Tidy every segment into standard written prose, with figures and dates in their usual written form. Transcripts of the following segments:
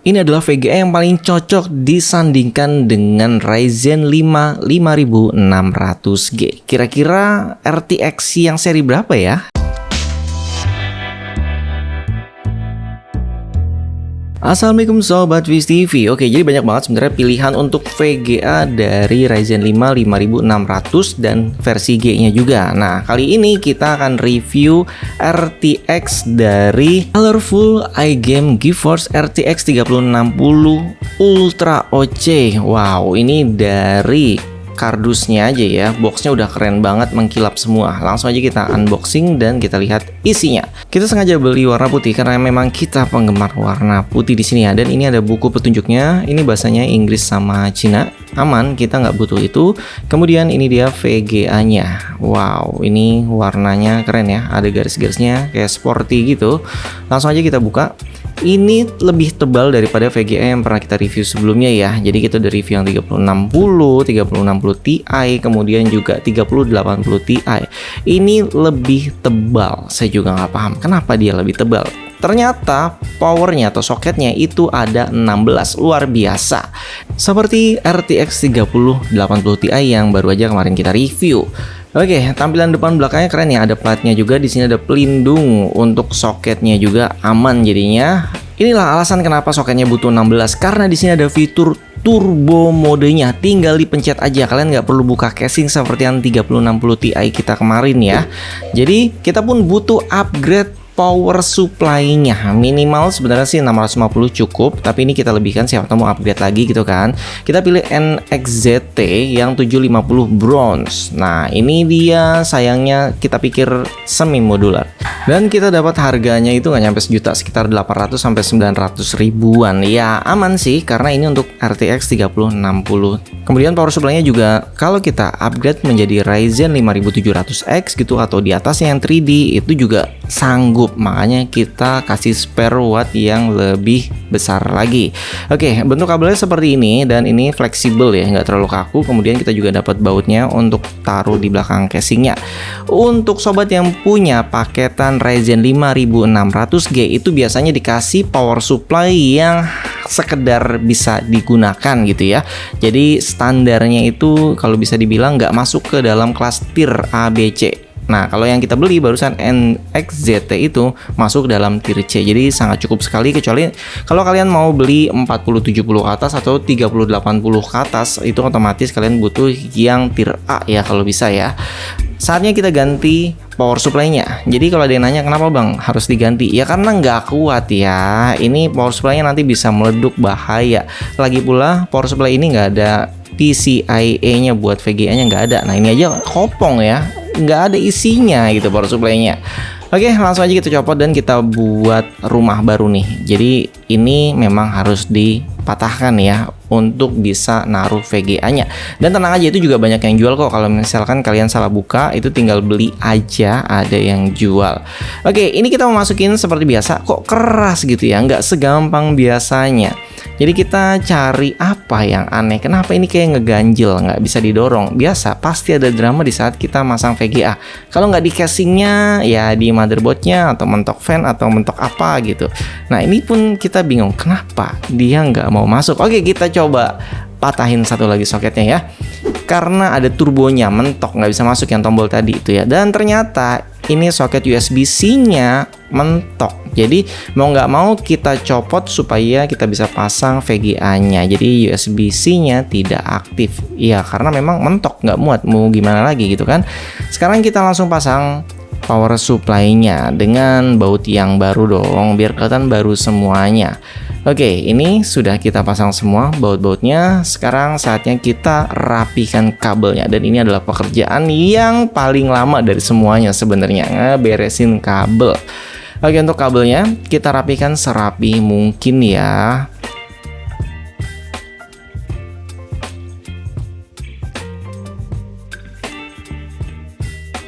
ini adalah VGA yang paling cocok disandingkan dengan Ryzen 5 5600G. Kira-kira RTX yang seri berapa ya? Assalamualaikum Sobat Viz TV. Oke, jadi banyak banget sebenarnya pilihan untuk VGA dari Ryzen 5 5600 dan versi G-nya juga. Nah, kali ini kita akan review RTX dari Colorful iGame GeForce RTX 3060 Ultra OC. Wow, ini dari kardusnya aja ya, boxnya udah keren banget, mengkilap semua. Langsung aja kita unboxing dan kita lihat isinya. Kita sengaja beli warna putih karena memang kita penggemar warna putih di sini ya. Dan ini ada buku petunjuknya. Ini bahasanya Inggris sama Cina. Aman, kita nggak butuh itu. Kemudian ini dia VGA-nya. Wow, ini warnanya keren ya. Ada garis-garisnya kayak sporty gitu. Langsung aja kita buka. Ini lebih tebal daripada VGA yang pernah kita review sebelumnya ya. Jadi kita udah review yang 3060, 3060 Ti, kemudian juga 3080 Ti. Ini lebih tebal. Saya juga nggak paham kenapa dia lebih tebal. Ternyata powernya atau soketnya itu ada 16, luar biasa. Seperti RTX 3080 Ti yang baru aja kemarin kita review. Oke, tampilan depan belakangnya keren ya. Ada platnya juga, di sini ada pelindung untuk soketnya juga aman jadinya. Inilah alasan kenapa soketnya butuh 16, karena di sini ada fitur turbo modenya. Tinggal dipencet aja, kalian nggak perlu buka casing seperti yang 3060 Ti kita kemarin ya. Jadi kita pun butuh upgrade power supply-nya. Minimal sebenarnya sih 650 cukup, tapi ini kita lebihkan, siapa tahu mau upgrade lagi gitu kan. Kita pilih NXZT yang 750 bronze. Nah, ini dia, sayangnya kita pikir semi modular. Dan kita dapat harganya itu nggak nyampe sejuta, sekitar 800 sampai 900 ribuan. Ya, aman sih karena ini untuk RTX 3060. Kemudian power supply-nya juga kalau kita upgrade menjadi Ryzen 5700X gitu atau di atasnya yang 3D itu juga sanggup. Makanya kita kasih spare watt yang lebih besar lagi. Oke, bentuk kabelnya seperti ini dan ini fleksibel ya, nggak terlalu kaku. Kemudian kita juga dapat bautnya untuk taruh di belakang casingnya. Untuk sobat yang punya paketan Ryzen 5600G itu biasanya dikasih power supply yang sekedar bisa digunakan gitu ya. Jadi standarnya itu kalau bisa dibilang nggak masuk ke dalam kelas tier A, B, C. Nah, kalau yang kita beli barusan NXZT itu masuk dalam tier C. Jadi sangat cukup sekali, kecuali kalau kalian mau beli 4070 ke atas atau 3080 ke atas, itu otomatis kalian butuh yang tier A ya kalau bisa ya. Saatnya kita ganti power supply-nya. Jadi kalau ada yang nanya kenapa bang harus diganti, ya karena nggak kuat ya. Ini power supply-nya nanti bisa meleduk, bahaya. Lagi pula power supply ini nggak ada PCIe-nya, buat VGA-nya nggak ada. Nah, ini aja kopong ya, nggak ada isinya gitu power supply-nya. Oke, langsung aja kita copot dan kita buat rumah baru nih. Jadi ini memang harus dipatahkan ya untuk bisa naruh VGA-nya. Dan tenang aja, itu juga banyak yang jual kok. Kalau misalkan kalian salah buka, itu tinggal beli aja, ada yang jual. Oke, ini kita mau masukin seperti biasa. Kok keras gitu ya, nggak segampang biasanya. Jadi kita cari apa yang aneh. Kenapa ini kayak ngeganjel, nggak bisa didorong. Biasa, pasti ada drama di saat kita masang VGA. Kalau nggak di casingnya, ya di motherboardnya, atau mentok fan, atau mentok apa gitu. Nah, ini pun kita bingung, kenapa dia nggak mau masuk. Oke, kita coba patahin satu lagi soketnya ya. Karena ada turbonya, mentok, nggak bisa masuk yang tombol tadi itu ya. Dan ternyata ini soket USB-C-nya mentok. Jadi mau nggak mau kita copot supaya kita bisa pasang VGA-nya. Jadi USB-C-nya tidak aktif. Iya, karena memang mentok, nggak muat. Mau gimana lagi gitu kan. Sekarang kita langsung pasang power supply-nya dengan baut yang baru dong, biar kelihatan baru semuanya. Oke, ini sudah kita pasang semua baut-bautnya. Sekarang saatnya kita rapikan kabelnya. Dan ini adalah pekerjaan yang paling lama dari semuanya sebenarnya, ngeberesin kabel. Oke, untuk kabelnya kita rapikan serapi mungkin ya.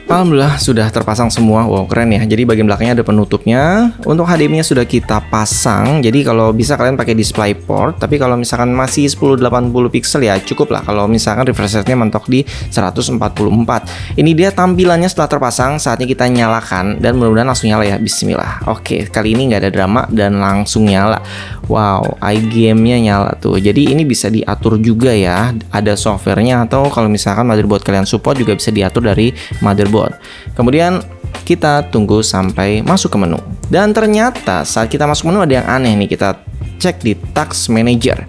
Alhamdulillah sudah terpasang semua. Wow, keren ya. Jadi bagian belakangnya ada penutupnya. Untuk HDMI-nya sudah kita pasang. Jadi kalau bisa kalian pakai DisplayPort. Tapi kalau misalkan masih 1080 pixel ya cukup lah. Kalau misalkan refresh rate-nya mentok di 144. Ini dia tampilannya setelah terpasang. Saatnya kita nyalakan dan mudah-mudahan langsung nyala ya. Bismillah. Oke, kali ini nggak ada drama dan langsung nyala. Wow, iGame-nya nyala tuh. Jadi ini bisa diatur juga ya. Ada softwarenya atau kalau misalkan motherboard kalian support juga bisa diatur dari motherboard. Kemudian kita tunggu sampai masuk ke menu. Dan ternyata saat kita masuk menu ada yang aneh nih. Kita cek di Task Manager.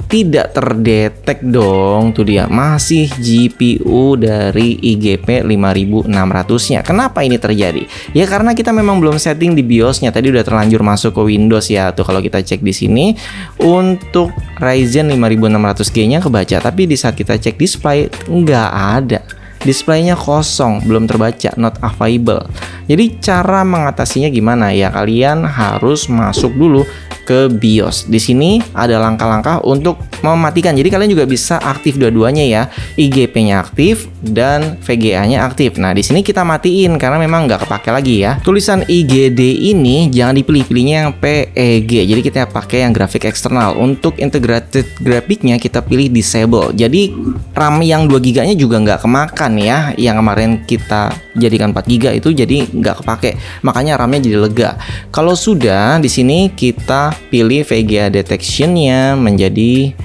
Tidak terdetek dong, tuh dia masih GPU dari IGP 5600-nya. Kenapa ini terjadi? Ya karena kita memang belum setting di BIOS-nya. Tadi udah terlanjur masuk ke Windows ya. Tuh kalau kita cek di sini untuk Ryzen 5600G-nya kebaca, tapi di saat kita cek display nggak ada. Displaynya kosong, belum terbaca, not available. Jadi cara mengatasinya gimana ya? Kalian harus masuk dulu ke BIOS. Di sini ada langkah-langkah untuk mematikan. Jadi kalian juga bisa aktif dua-duanya ya. IGP-nya aktif dan VGA-nya aktif. Nah, di sini kita matiin karena memang nggak kepake lagi ya. Tulisan IGD ini jangan dipilih-pilihnya yang PEG. Jadi kita pakai yang grafik eksternal. Untuk integrated grafiknya kita pilih disable. Jadi RAM yang 2 GB-nya juga nggak kemakan ya. Yang kemarin kita jadikan 4 GB itu jadi nggak kepake. Makanya RAM-nya jadi lega. Kalau sudah di sini kita pilih VGA detection-nya menjadi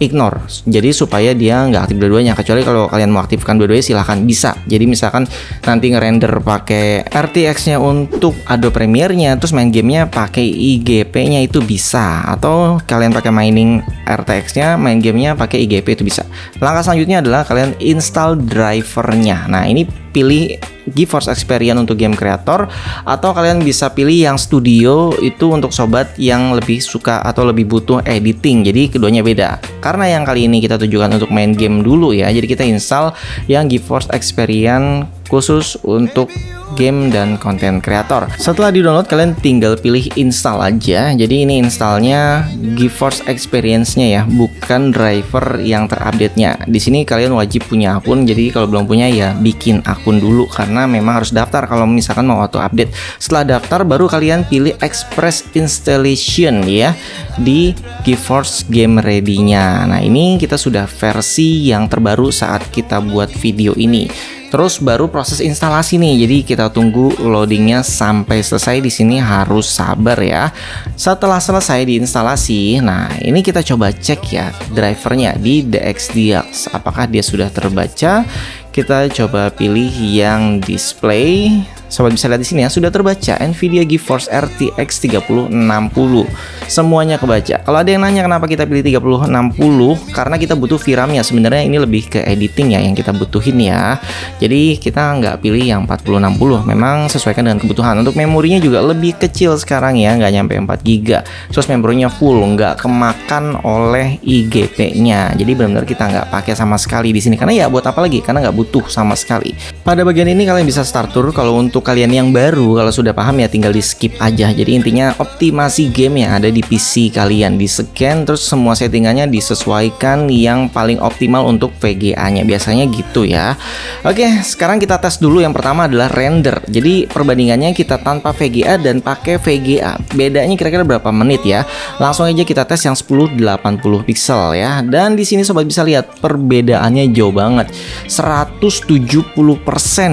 ignore. Jadi supaya dia nggak aktif dua-duanya. Kecuali kalau kalian mau aktifkan dua-duanya silahkan bisa. Jadi misalkan nanti ngerender pakai RTX-nya untuk Adobe Premiere-nya, terus main gamenya pakai IGP-nya itu bisa. Atau kalian pakai mining RTX-nya, main gamenya pakai IGP itu bisa. Langkah selanjutnya adalah kalian install drivernya. Nah ini pilih GeForce Experience untuk game creator, atau kalian bisa pilih yang studio itu untuk sobat yang lebih suka atau lebih butuh editing. Jadi keduanya beda. Karena yang kali ini kita tujukan untuk main game dulu ya. Jadi kita install yang GeForce Experience khusus untuk game dan konten kreator. Setelah di-download kalian tinggal pilih install aja. Jadi ini installnya GeForce Experience-nya ya, bukan driver yang terupdate-nya. Di sini kalian wajib punya akun. Jadi kalau belum punya ya bikin akun dulu karena memang harus daftar kalau misalkan mau auto update. Setelah daftar baru kalian pilih Express Installation ya di GeForce Game Ready-nya. Nah, ini kita sudah versi yang terbaru saat kita buat video ini. Terus baru proses instalasi nih. Jadi kita tunggu loadingnya sampai selesai. Di sini harus sabar ya. Setelah selesai diinstalasi, nah ini kita coba cek ya drivernya di DXDX. Apakah dia sudah terbaca? Kita coba pilih yang display. Sobat bisa lihat di sini ya, sudah terbaca Nvidia GeForce RTX 3060. Semuanya kebaca. Kalau ada yang nanya kenapa kita pilih 3060, karena kita butuh VRAM-nya. Sebenarnya ini lebih ke editing ya yang kita butuhin ya. Jadi kita nggak pilih yang 4060. Memang sesuaikan dengan kebutuhan. Untuk memorinya juga lebih kecil sekarang ya, nggak nyampe 4 GB. Terus memorinya full, nggak kemakan oleh IGP-nya. Jadi benar-benar kita nggak pakai sama sekali di sini. Karena ya buat apa lagi? Karena nggak butuh sama sekali. Pada bagian ini kalian bisa start tour. Kalau untuk kalian yang baru, kalau sudah paham ya tinggal di skip aja. Jadi intinya optimasi game yang ada di PC kalian, di scan terus semua settingannya disesuaikan yang paling optimal untuk VGA-nya. Biasanya gitu ya. Oke, sekarang kita tes dulu. Yang pertama adalah render. Jadi perbandingannya kita tanpa VGA dan pakai VGA. Bedanya kira-kira berapa menit ya? Langsung aja kita tes yang 1080 pixel ya. Dan di sini sobat bisa lihat perbedaannya jauh banget. 170%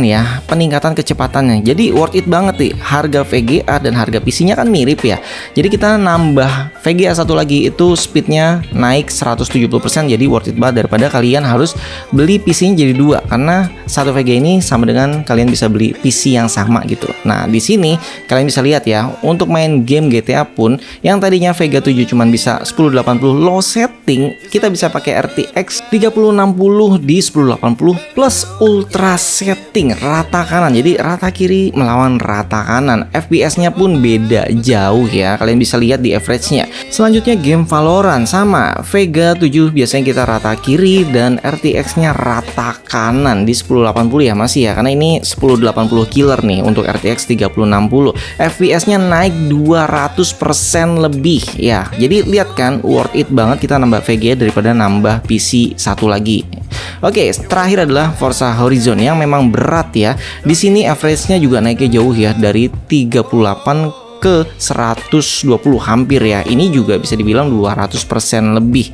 ya peningkatan kecepatannya. Jadi worth it banget nih. Harga VGA dan harga PC-nya kan mirip ya. Jadi kita nambah VGA satu lagi itu speednya naik 170%. Jadi worth it banget daripada kalian harus beli PC-nya jadi dua. Karena satu VGA ini sama dengan kalian bisa beli PC yang sama gitu. Nah di sini kalian bisa lihat ya. Untuk main game GTA pun yang tadinya Vega 7 cuman bisa 1080 low setting, kita bisa pakai RTX 3060 di 1080 plus ultra setting rata kanan. Jadi rata kiri melawan rata kanan. FPS-nya pun beda jauh ya. Kalian bisa lihat di average-nya. Selanjutnya game Valorant sama Vega 7 biasanya kita rata kiri dan RTX-nya rata kanan di 1080 ya masih ya. Karena ini 1080 killer nih untuk RTX 3060. FPS-nya naik 200% lebih ya. Jadi lihat kan worth it banget kita nambah VGA daripada nambah PC satu lagi. Oke, terakhir adalah Forza Horizon yang memang berat ya. Di sini average-nya juga naiknya jauh ya, dari 38 ke 120 hampir ya. Ini juga bisa dibilang 200% lebih.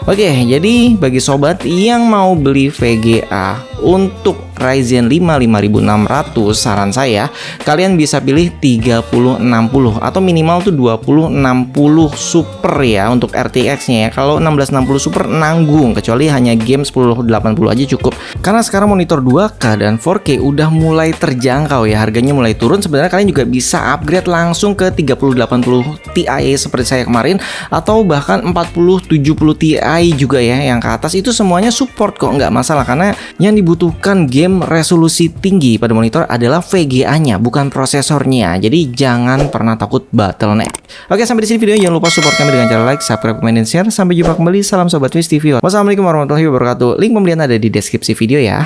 Oke, jadi bagi sobat yang mau beli VGA untuk Ryzen 5 5600, saran saya kalian bisa pilih 3060 atau minimal tuh 2060 Super ya untuk RTX-nya ya. Kalau 1660 Super nanggung, kecuali hanya game 1080 aja cukup. Karena sekarang monitor 2K dan 4K udah mulai terjangkau ya, harganya mulai turun. Sebenarnya kalian juga bisa upgrade langsung ke 3080 Ti seperti saya kemarin, atau bahkan 4070 Ti juga ya yang ke atas. Itu semuanya support kok, nggak masalah, karena yang dibutuhkan game resolusi tinggi pada monitor adalah VGA-nya, bukan prosesornya. Jadi jangan pernah takut bottleneck. Oke, sampai di sini videonya. Jangan lupa support kami dengan cara like, subscribe, komen, dan share. Sampai jumpa kembali. Salam Sobat Twist TV. Wassalamualaikum warahmatullahi wabarakatuh. Link pembelian ada di deskripsi video ya.